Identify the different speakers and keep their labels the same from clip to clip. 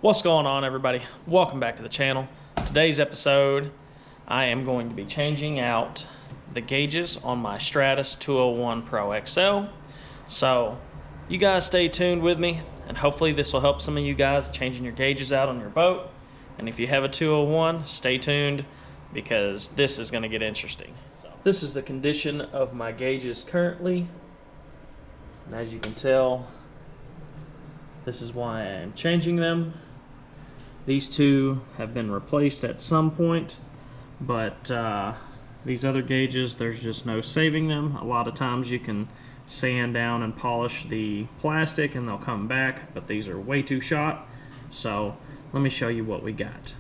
Speaker 1: What's going on, everybody? Welcome back to the channel. Today's episode, I am going to be changing out the gauges on my Stratus 201 Pro XL. So you guys stay tuned with me, and hopefully this will help some of you guys changing your gauges out on your boat. And if you have a 201, stay tuned because this is going to get interesting. So this is the condition of my gauges currently, and as you can tell, this is why I am changing them. These two have been replaced at some point, but these other gauges, there's just no saving them. A lot of times you can sand down and polish the plastic and they'll come back, but these are way too shot. So let me show you what we got.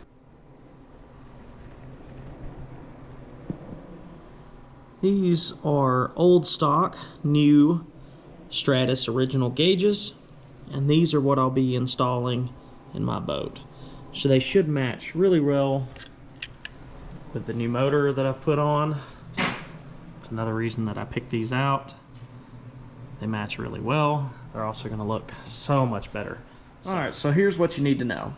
Speaker 1: These are old stock, new Stratus original gauges, and these are what I'll be installing in my boat. So they should match really well with the new motor that I've put on. It's another reason that I picked these out. They match really well. They're also going to look so much better. Alright, so here's what you need to know.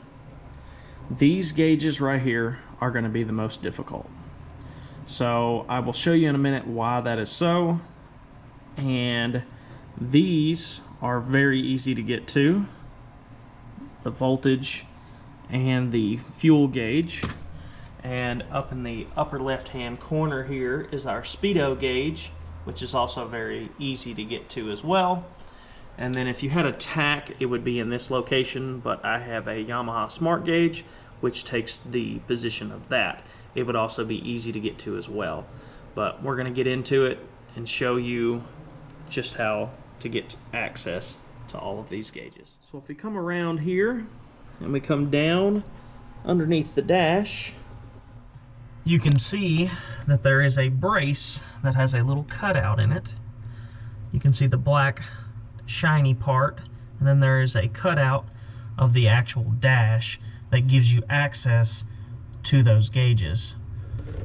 Speaker 1: These gauges right here are going to be the most difficult. So I will show you in a minute why that is so. And these are very easy to get to. The voltage and the fuel gauge, and up in the upper left hand corner here is our speedo gauge, which is also very easy to get to as well. And then if you had a tack, it would be in this location, but I have a Yamaha smart gauge which takes the position of that. It would also be easy to get to as well, but we're going to get into it and show you just how to get access to all of these gauges. So if we come around here and we come down underneath the dash, you can see that there is a brace that has a little cutout in it. You can see the black shiny part, and then there is a cutout of the actual dash that gives you access to those gauges.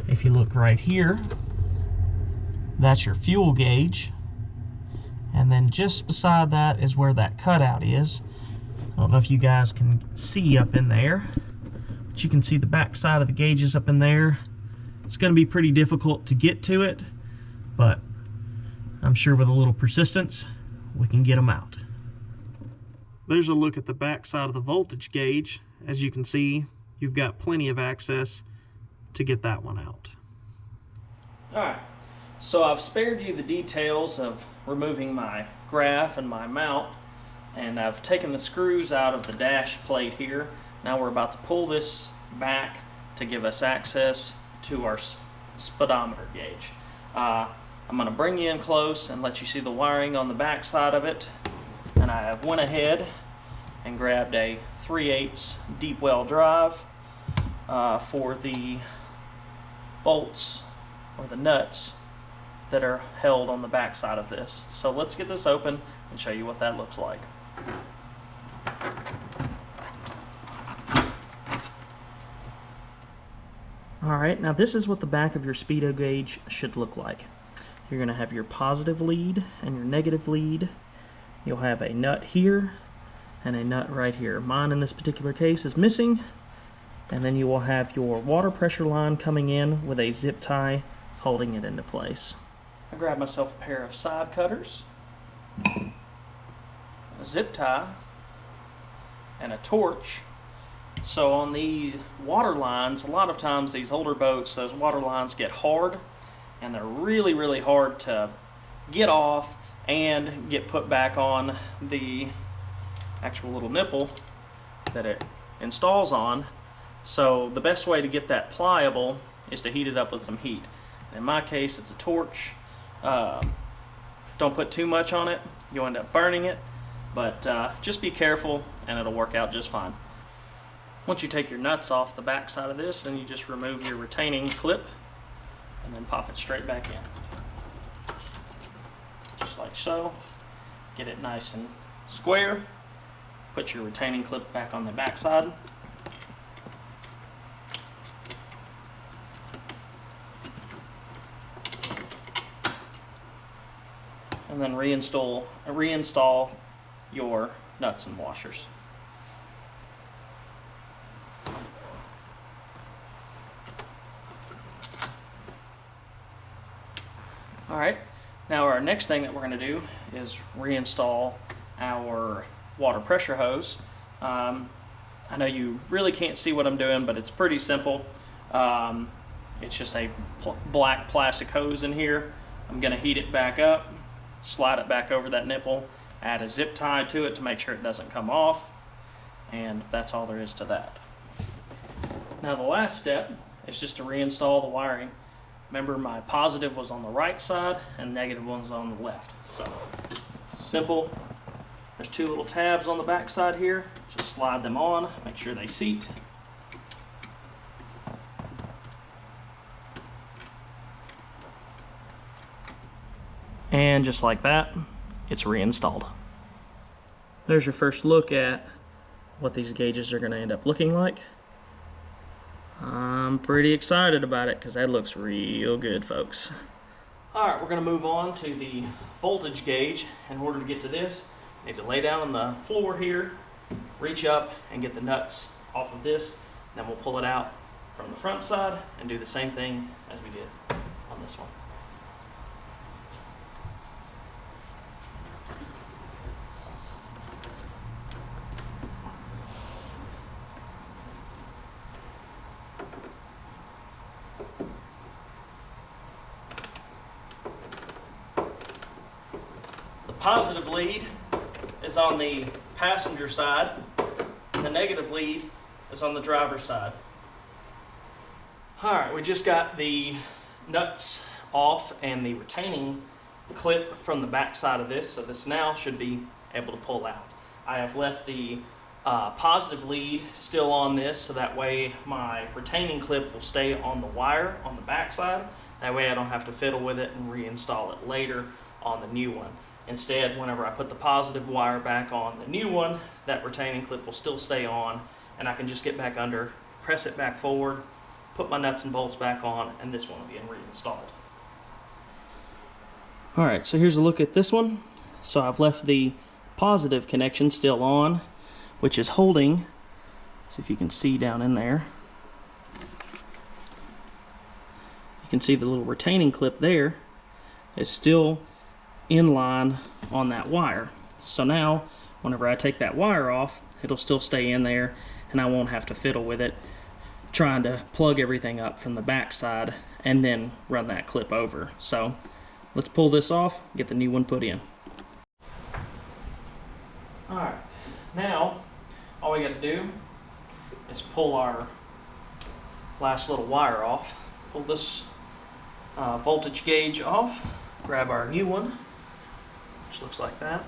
Speaker 1: If you look right here, that's your fuel gauge, and then just beside that is where that cutout is. I don't know if you guys can see up in there, but you can see the back side of the gauges up in there. It's going to be pretty difficult to get to it, but I'm sure with a little persistence, we can get them out. There's a look at the back side of the voltage gauge. As you can see, you've got plenty of access to get that one out. Alright, so I've spared you the details of removing my graph and my mount, and I've taken the screws out of the dash plate here. Now we're about to pull this back to give us access to our speedometer gauge. I'm going to bring you in close and let you see the wiring on the back side of it. And I have went ahead and grabbed a 3/8 deep well drive for the bolts or the nuts that are held on the back side of this. So let's get this open and show you what that looks like. Alright, now this is what the back of your speedo gauge should look like. You're going to have your positive lead and your negative lead. You'll have a nut here and a nut right here. Mine in this particular case is missing. And then you will have your water pressure line coming in with a zip tie holding it into place. I grabbed myself a pair of side cutters, a zip tie, and a torch. So on these water lines, a lot of times these older boats, those water lines get hard, and they're really hard to get off and get put back on the actual little nipple that it installs on. So the best way to get that pliable is to heat it up with some heat. In my case, it's a torch. Don't put too much on it, you'll end up burning it, but just be careful and it'll work out just fine. Once you take your nuts off the back side of this, then you just remove your retaining clip and then pop it straight back in. Just like so. Get it nice and square. Put your retaining clip back on the back side. And then reinstall your nuts and washers. All right, now our next thing that we're going to do is reinstall our water pressure hose. I know you really can't see what I'm doing, but it's pretty simple. It's just a black plastic hose in here. I'm going to heat it back up, slide it back over that nipple, add a zip tie to it to make sure it doesn't come off, and that's all there is to that. Now the last step is just to reinstall the wiring. Remember, my positive was on the right side and negative one's on the left. So simple. There's two little tabs on the back side here. Just slide them on, make sure they seat. And just like that, it's reinstalled. There's your first look at what these gauges are going to end up looking like. I'm pretty excited about it because that looks real good, folks. Alright, we're going to move on to the voltage gauge. In order to get to this, you need to lay down on the floor here, reach up and get the nuts off of this. Then we'll pull it out from the front side and do the same thing as we did on this one. Positive lead is on the passenger side, and the negative lead is on the driver's side. Alright, we just got the nuts off and the retaining clip from the back side of this, so this now should be able to pull out. I have left the positive lead still on this, so that way my retaining clip will stay on the wire on the back side. That way I don't have to fiddle with it and reinstall it later on the new one. Instead, whenever I put the positive wire back on the new one, that retaining clip will still stay on, and I can just get back under, press it back forward, put my nuts and bolts back on, and this one will be reinstalled. Alright, so here's a look at this one. So I've left the positive connection still on, which is holding, see if you can see down in there. You can see the little retaining clip there is still in line on that wire. So now whenever I take that wire off, it'll still stay in there and I won't have to fiddle with it trying to plug everything up from the back side and then run that clip over. So let's pull this off, get the new one put in. Alright, now all we got to do is pull our last little wire off, pull this voltage gauge off, grab our new one, which looks like that,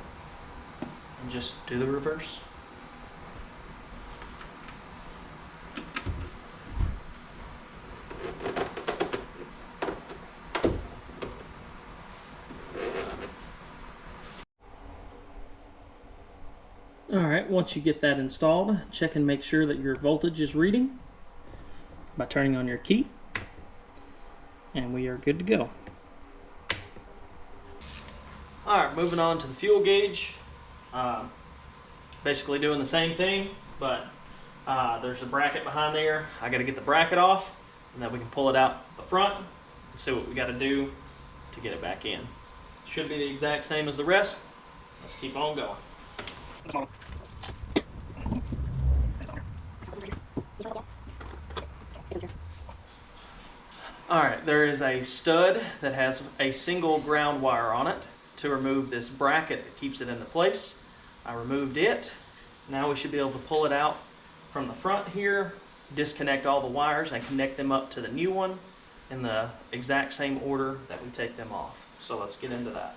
Speaker 1: and just do the reverse. Alright, once you get that installed, check and make sure that your voltage is reading by turning on your key, and we are good to go. Alright, moving on to the fuel gauge. Basically doing the same thing, but there's a bracket behind there. I got to get the bracket off, and then we can pull it out the front and see what we got to do to get it back in. Should be the exact same as the rest. Let's keep on going. Alright, there is a stud that has a single ground wire on it to remove this bracket that keeps it into place. I removed it. Now we should be able to pull it out from the front here, disconnect all the wires and connect them up to the new one in the exact same order that we take them off. So let's get into that.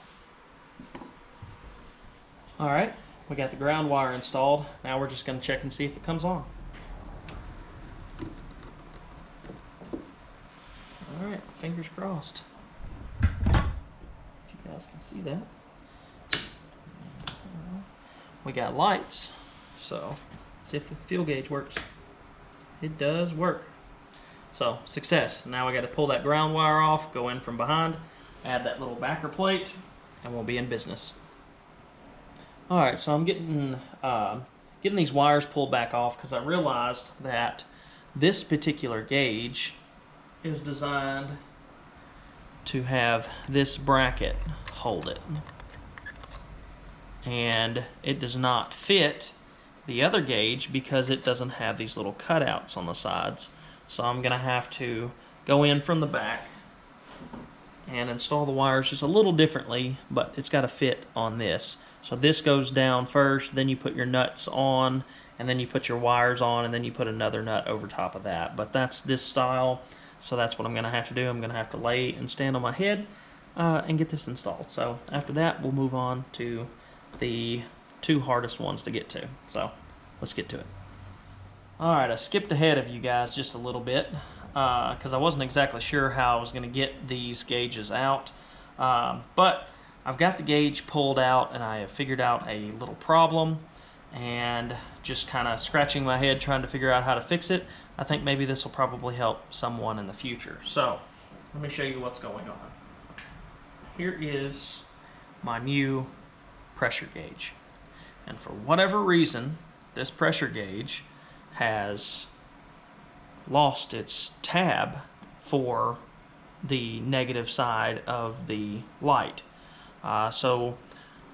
Speaker 1: Alright, we got the ground wire installed. Now we're just going to check and see if it comes on. Alright, fingers crossed. If you guys can see that. We got lights, so see if the fuel gauge works. It does work. So, success. Now I got to pull that ground wire off, go in from behind, add that little backer plate, and we'll be in business. Alright, so I'm getting these wires pulled back off because I realized that this particular gauge is designed to have this bracket hold it. And it does not fit the other gauge because it doesn't have these little cutouts on the sides. So I'm going to have to go in from the back and install the wires just a little differently, but it's got to fit on this. So this goes down first, then you put your nuts on, and then you put your wires on, and then you put another nut over top of that. But that's this style, so that's what I'm going to have to do. I'm going to have to lay and stand on my head and get this installed. So after that, we'll move on to the two hardest ones to get to. So let's get to it. All right, I skipped ahead of you guys just a little bit because I wasn't exactly sure how I was going to get these gauges out. But I've got the gauge pulled out, and I have figured out a little problem, and just kind of scratching my head trying to figure out how to fix it. I think maybe this will probably help someone in the future. So let me show you what's going on. Here is my new pressure gauge, and for whatever reason this pressure gauge has lost its tab for the negative side of the light. So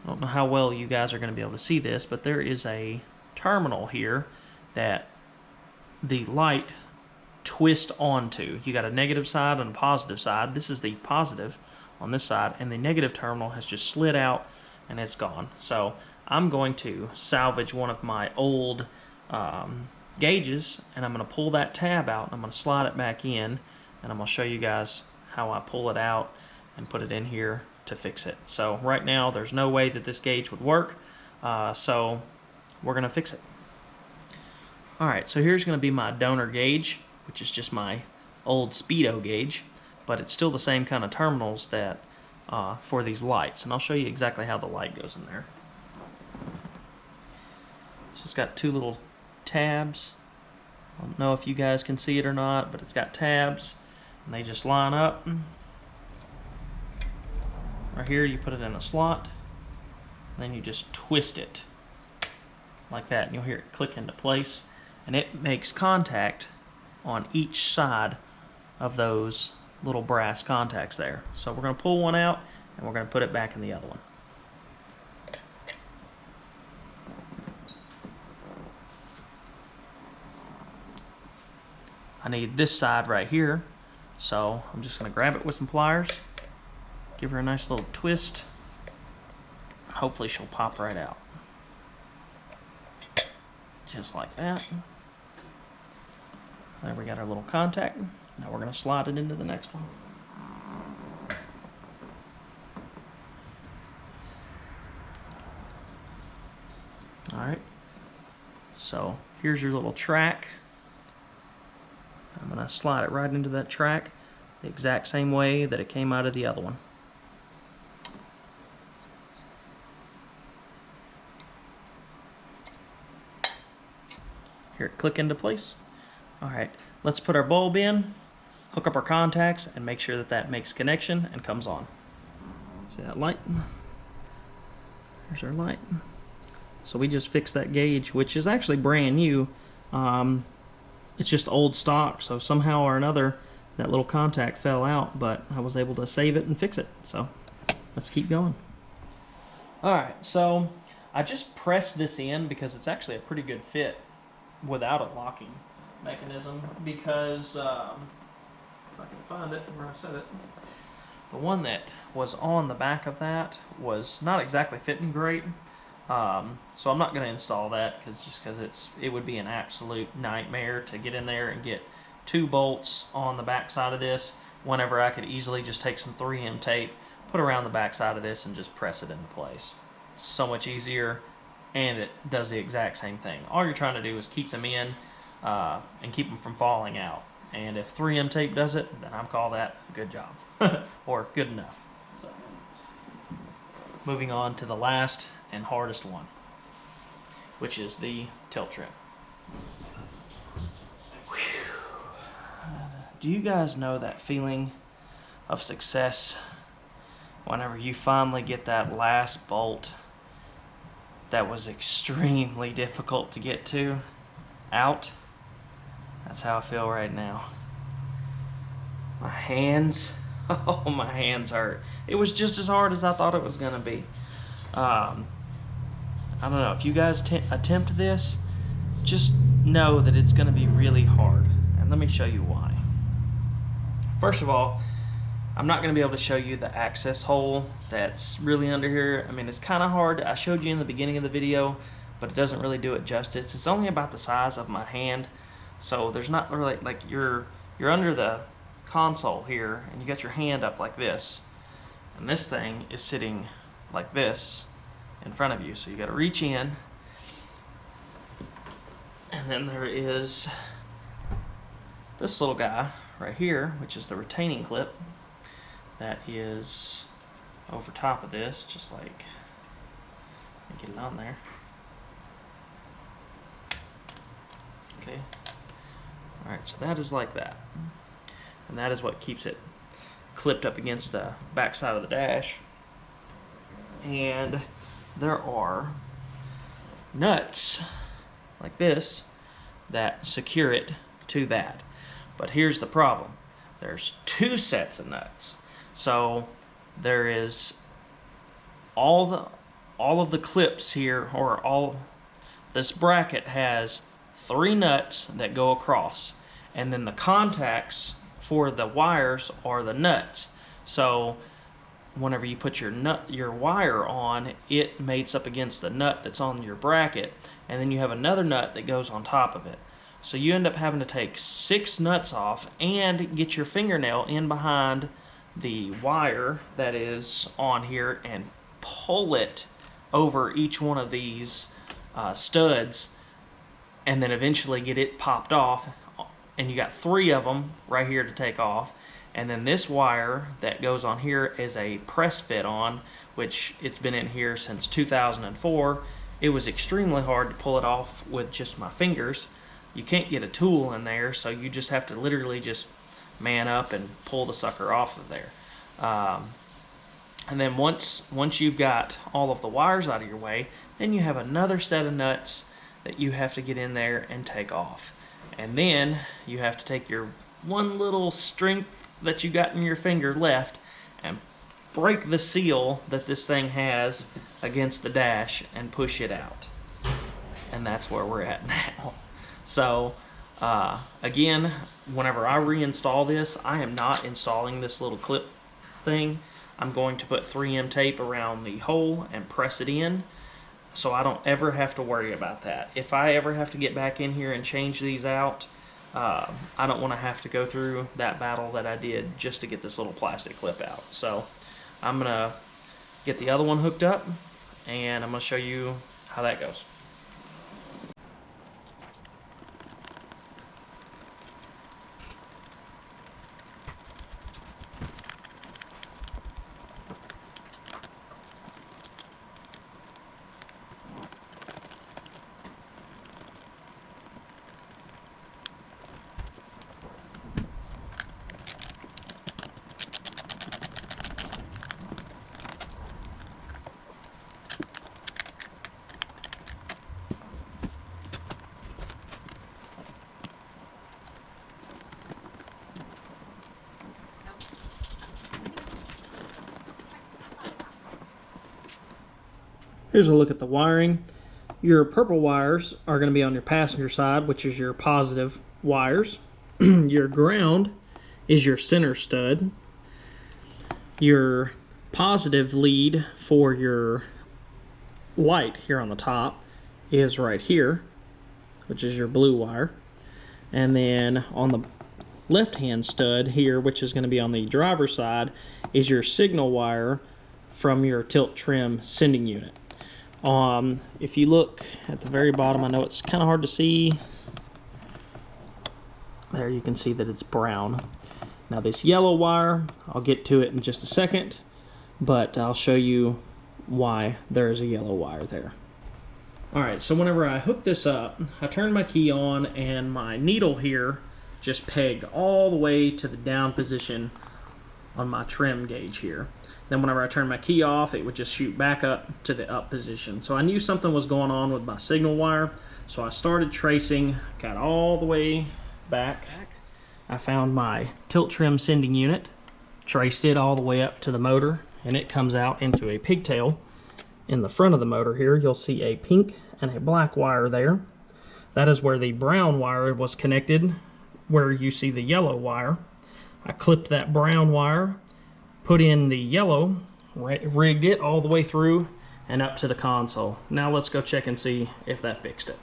Speaker 1: I don't know how well you guys are going to be able to see this, but there is a terminal here that the light twists onto. You got a negative side and a positive side. This is the positive on this side, and the negative terminal has just slid out and it's gone. So I'm going to salvage one of my old gauges, and I'm going to pull that tab out, and I'm going to slide it back in, and I'm going to show you guys how I pull it out and put it in here to fix it. So right now there's no way that this gauge would work, so we're going to fix it. Alright, so here's going to be my donor gauge, which is just my old speedo gauge, but it's still the same kind of terminals that for these lights, and I'll show you exactly how the light goes in there. So it's got two little tabs. I don't know if you guys can see it or not, but it's got tabs, and they just line up. Right here you put it in a slot, and then you just twist it like that, and you'll hear it click into place, and it makes contact on each side of those little brass contacts there. So we're going to pull one out, and we're going to put it back in the other one. I need this side right here, so I'm just going to grab it with some pliers, give her a nice little twist. Hopefully she'll pop right out. Just like that. There we got our little contact. Now we're going to slide it into the next one. Alright, so here's your little track. I'm going to slide it right into that track the exact same way that it came out of the other one. Here, click into place. Alright, let's put our bulb in, hook up our contacts, and make sure that that makes connection and comes on. See that light? There's our light. So we just fixed that gauge, which is actually brand new. It's just old stock, so somehow or another that little contact fell out, but I was able to save it and fix it. So let's keep going. Alright, so I just pressed this in because it's actually a pretty good fit without a locking mechanism, because if I can find it where I set it, the one that was on the back of that was not exactly fitting great. So I'm not going to install that because it would be an absolute nightmare to get in there and get two bolts on the back side of this, whenever I could easily just take some 3M tape, put around the back side of this, and just press it into place. It's so much easier, and it does the exact same thing. All you're trying to do is keep them in and keep them from falling out. And if 3M tape does it, then I'll call that a good job or good enough. So, moving on to the last and hardest one, which is the tilt trim. Do you guys know that feeling of success whenever you finally get that last bolt that was extremely difficult to get to out? That's how I feel right now. My hands Oh, my hands hurt. It was just as hard as I thought it was gonna be. I don't know, if you guys attempt this, just know that it's gonna be really hard. And let me show you why. First of all, I'm not gonna be able to show you the access hole that's really under here. I mean, it's kinda hard. I showed you in the beginning of the video, but it doesn't really do it justice. It's only about the size of my hand, so there's not really, like, you're under the console here, and you got your hand up like this, and this thing is sitting like this in front of you, so you got to reach in, and then there is this little guy right here, which is the retaining clip that is over top of this, just like, let me get it on there. Okay, all right, so that is like that. And that is what keeps it clipped up against the back side of the dash. And there are nuts like this that secure it to that. But here's the problem. There's two sets of nuts. So there is all of the clips here, or this bracket has 3 nuts that go across, and then the contacts for the wires are the nuts. So whenever you put your wire on, it mates up against the nut that's on your bracket, and then you have another nut that goes on top of it. So you end up having to take 6 nuts off and get your fingernail in behind the wire that is on here and pull it over each one of these studs, and then eventually get it popped off. And you got 3 of them right here to take off. And then this wire that goes on here is a press fit on, which it's been in here since 2004. It was extremely hard to pull it off with just my fingers. You can't get a tool in there, so you just have to literally just man up and pull the sucker off of there. And then once you've got all of the wires out of your way, then you have another set of nuts that you have to get in there and take off. And then you have to take your one little string that you got in your finger left and break the seal that this thing has against the dash and push it out. And that's where we're at now. So again, whenever I reinstall this, I am not installing this little clip thing. I'm going to put 3M tape around the hole and press it in, so I don't ever have to worry about that. If I ever have to get back in here and change these out, I don't want to have to go through that battle that I did just to get this little plastic clip out. So I'm going to get the other one hooked up, and I'm going to show you how that goes. Here's a look at the wiring. Your purple wires are going to be on your passenger side, which is your positive wires. Your ground is your center stud. Your positive lead for your light here on the top is right here, which is your blue wire. And then on the left-hand stud here, which is going to be on the driver's side, is your signal wire from your tilt trim sending unit. If you look at the very bottom, I know it's kind of hard to see. There you can see that it's brown. Now this yellow wire, I'll get to it in just a second, but I'll show you why there's a yellow wire there. Alright, so whenever I hook this up, I turn my key on and my needle here just pegged all the way to the down position on my trim gauge here. Then whenever I turn my key off, it would just shoot back up to the up position. So I knew something was going on with my signal wire, so I started tracing, got all the way back. I found my tilt trim sending unit, traced it all the way up to the motor, and it comes out into a pigtail. In the front of the motor here, you'll see a pink and a black wire there. That is where the brown wire was connected, where you see the yellow wire. I clipped that brown wire, put in the yellow, rigged it all the way through and up to the console. Now let's go check and see if that fixed it.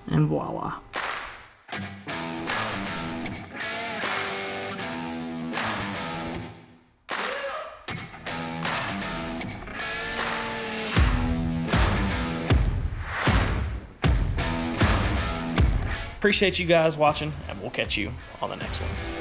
Speaker 1: And voila. Appreciate you guys watching, and we'll catch you on the next one.